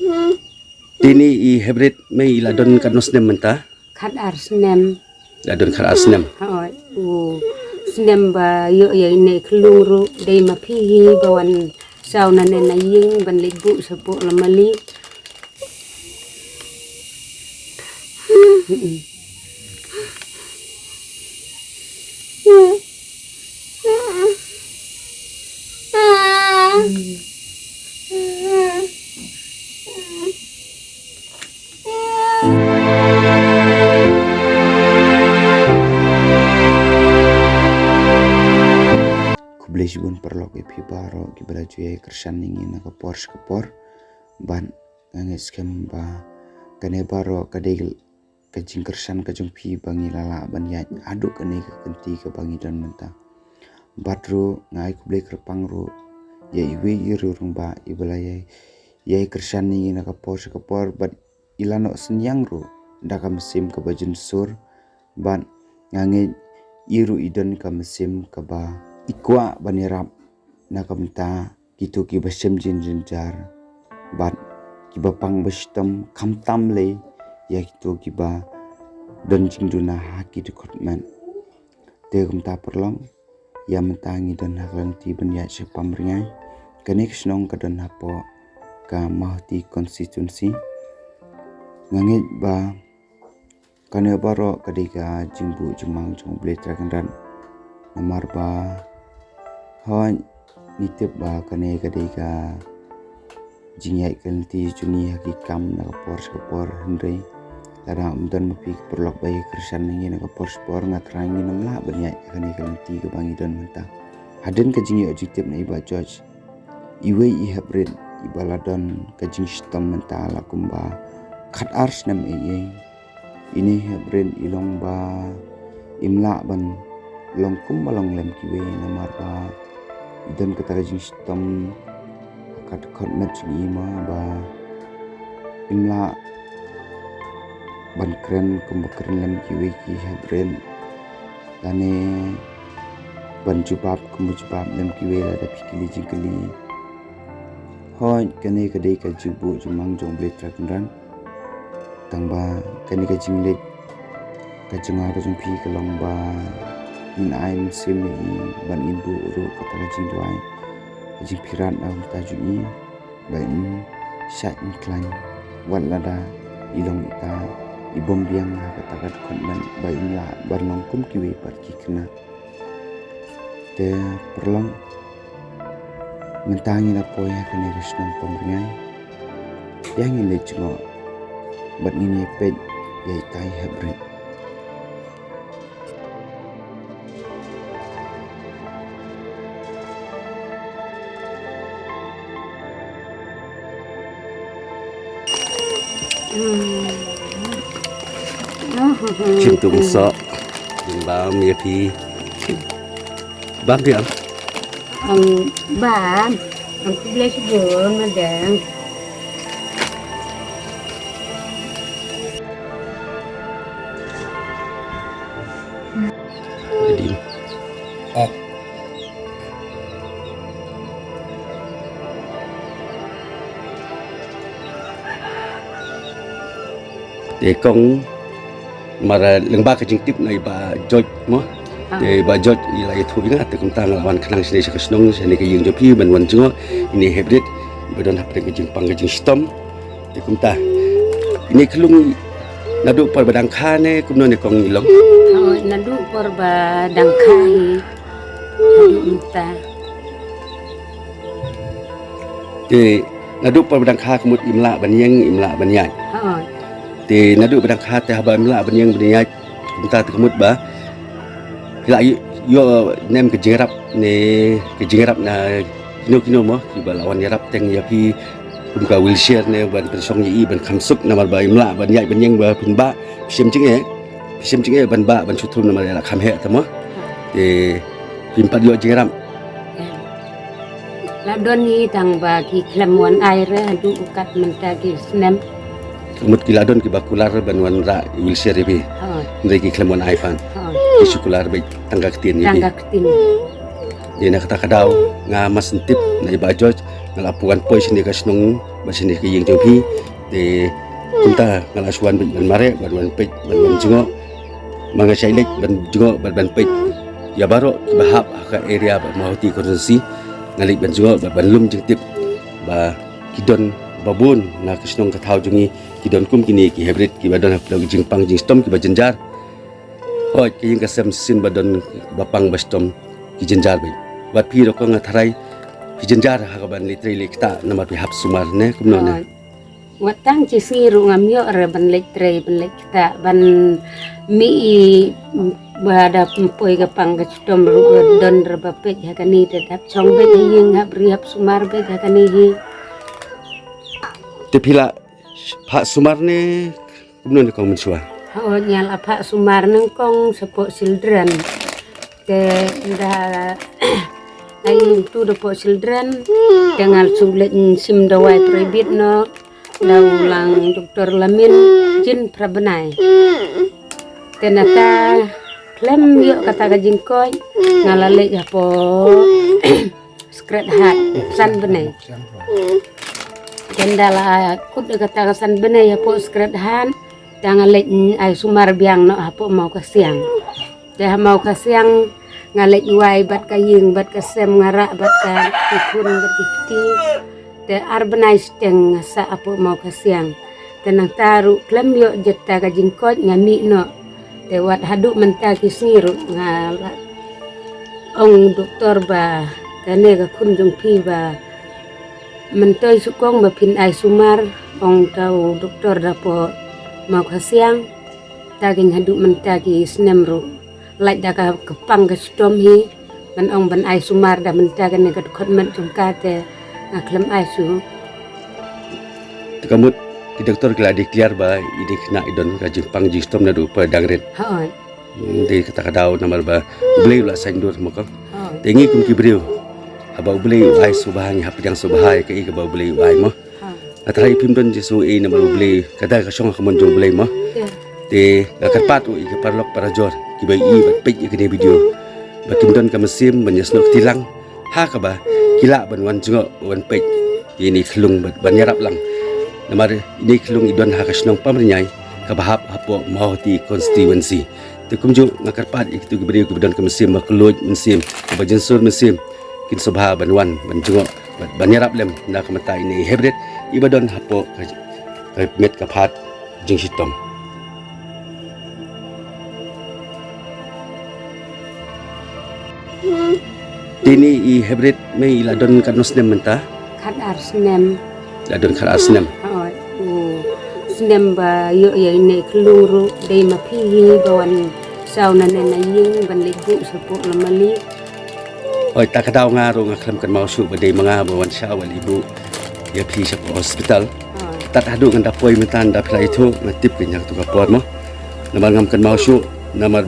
Tini I hybrid may iladon kanos nem menta. Kat arsnem. Ladon kar asnem. Hoi. Snem ba yo ya ini keluru dai mapihi bawan sauna nena ying ban libu sapu lamali. Blesibun perlok ipi baro ki bela juye kersan ningi na kapor ban ngangis kem ba kane baro kadegel kajing kersan kajung pi bangi lala ban ya aduk kane ke kenti ke bangi dan menta badru ngai ku blek repang ru ya iwe iru rung ba ibala ya kersan ningi na kapor ban ilano senyang ru ndaka mesim ke bajun sur ban ngange iru idon ka mesim ke ba ikwa banirap na kamta gitu ki basem jinjar bat ki bapang bestem kamtam le ya gitu ki ba don jingduna haki de kotman te kamta perlong ya mentangi don haklan ti ben ya sepam ringai kene kisnong ka don hapo ka mahti konstitusi ngangit ba kane baro kadika jingbu jumang jong ble trakandan namar ba hon nitip ba kane kadika jingyai kanti juni hakikam na kapor hendrei tada umdan mapi perlok bayi kersan ningi na kapor ngatrangi namla banyak kane kanti kebangi dan mentah haden ka jingyi objektif na iba George iwe I hybrid ibaladon ka jing sistem mentah lakumba khat ars nam ini hybrid ilong ba imla ban longkum balong lem kiwe namar ba dan kata jing sistem kat mat ima ba imla ban kren kumbakren lem kiwe ki hybrid dane ban jubab kumujubab lem kiwe la da pikili jingkeli hon kane kadai ka jubu jumang jong ble trakran tangba kane ka jinglet ka jengar jong pi kalong ba in aim sim ban ibu ru kata jing duai jing piran am tajui ban sat klein wan lada ilong ita ibom biang kata kat konman ba inla barlong kum kiwe par kikna te perlong mentangi na poya kene risnong pembringai yang ile cuma ban ini ped yai tai hybrid Cintung sok bam ya pi bam dia Bam, aku beli sebelum madang. jadi kong mara lengba ka jing tip na iba George mo te ba George ila itu ingat te kumta ngelawan kanang sini sa kasnong sini ka yung jopi ban wan jingo ini hybrid badon hapre ka jing pang ka jing sistem te kumta ini kelung nadu par badang khane kumno ne kong ilong Nadu porba dangkai. Nadu unta. te nadu par badang kha kumut imla banyai te nadu badang kha te haba imla banyang kumta te kumut ba hila yo nem ke jingrap na kino mo ki balawan yarap teng ya pi kumka wheelchair ne ban pensong yi ban khamsuk na ba imla ban yai ban yang ba pinba sim jinge ban ba ban chutum na la kham he tamo te pimpat yo jingrap Ladoni tang bagi kelamuan air adu ukat mentagi senam. kumut kiladon ki bakular ban wan ra wheelchair bi ndai ki klemon iPhone isukular baik tangga ketin Tangga ketin. Dia nak kata kadau nga masentip na iba George ngalapuan pois ni kasnong sini ke yang jauh te kunta ngalasuan ban mare ban pej ban jengok manga shailek ban jengok ban pej ya baro bahap ka area ba mahoti konsensi ngalik ban jengok ban lum jeng tip ba kidon babun na kisnong kathau jungi kidon kum kini ki hybrid ki badon haplo jing pang jing stom ki bajenjar hoi ki yang kasam sin badon bapang bastom ki jenjar bai wat pi ro ko ngatharai ki jenjar ha ban litri lekta namar pi hap sumar ne kumno ne watang ci siru ngamyo re ban lek kita ban mi bada poi ga pang ga stom ru don re bapet ha kani tetap chong be ying hab rihab sumar be ha kani hi te pila pak sumar ne kumno ne kong mensua ho nyal apa sumar nang kong support children te da ai tu do po children dengan sulit sim dawai private no ulang Dr. Lamin Jin Prabenai tenata klem yuk kata gajing koi ngalale ya po skret hat san benai kendala kut kata san benai ya po skret han ngalale ai sumar biang no apo mau ke siang dah mau ke siang ngalale wai bat kaying bat kesem ngarak bat ka ikun bat kiti te urbanized teng sa apo mau kasiang tenang taru klem yo jetta ka jingkot ngami no te wat hadu menta kisniru ngala ong doktor ba kane ka kunjung pi ba mentoy sukong ba pin ai sumar ong tau doktor dapo mau kasiang tagin hadu menta ki snemru like da ka kepang ka stom hi ban ong ban ai sumar da menta kane ka khotmen jungkate aklem aisu kamut di doktor kala declare ba ide kena idon ka jingpang jistom na du pa dangret hoi de kata kadau namar ba beli la sandur mako hoi tengi kum ki brio aba beli ai subahangi hapjang subahai ka i ka ba beli ai mo atrai pimdon jisu e namar beli kada ka song khamon jo beli mo te karpat u i ka parlok parajor ki ba i ba pej i ka video ba kimdon ka mesim banyasnok tilang ha ka ba kila ban wan jungo wan pej ini kelung ban yarap lang namar ini kelung idon hakasnong pamrinyai kabahap hapo mahoti constituency te kumju ngakarpat itu gibri gibdon ke mesim makloj mesim bajensur mesim kin sobha ban wan ban jungo ban yarap lem na kamata ini hybrid ibadon hapo ka met kapat jing sitom Dini i hybrid may iladon kanos nem menta kat arsnem ladon kar asnem hoi snem ba yo ya ini keluru dei mapihi bawan sauna nena ying ban libu sepo lamali oi takadaw nga ro nga klam kan mausu badai mga bawan sa wal ibu ya pi sa hospital tat hadu nganda poi mentan da pla itu ngatip kenyak tu kapor mo namar ngam kan mausu namar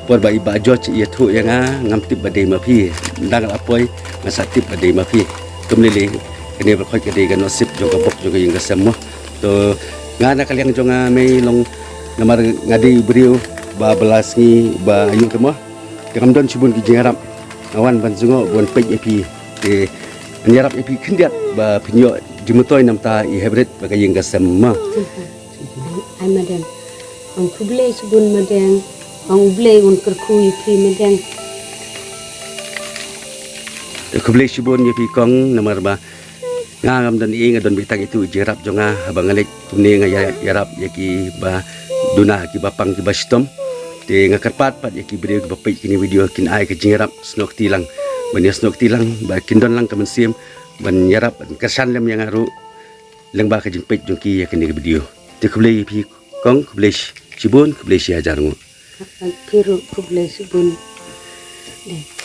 por ba iba joj ya tu yang ngam tip badai mapi ndang apoi ngasatip badai mapi tumlili kene ba khoi kade gan sip juga bok juga yang gasam mo to ngana kaliang jonga may long namar ngadi brio ba belasngi ba ayu temo kam don sibun ki jerap awan ban jungo bon pej epi te nyarap epi kendiat ba pinyo jimutoy namta i hybrid ba kayeng gasam mo ai madam ong kuble subun madam ong ble un kerkui pri madam kuble sibun yepi kong namar ba ngam dan ing don bitang itu jerap jonga habang alik kumne nga yarap yaki ba duna ki bapang ki bastom te ngakarpat pat yaki brio ki bapai kini video kin ai ke jerap snok tilang ban snok tilang ba kindon lang kamensim ban yarap ban kesan lem yang aru leng ba ka jingpet jongki yakini video te kuble pi kong kuble sibun kuble sia jarngu piru kuble subun de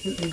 Mm-mm.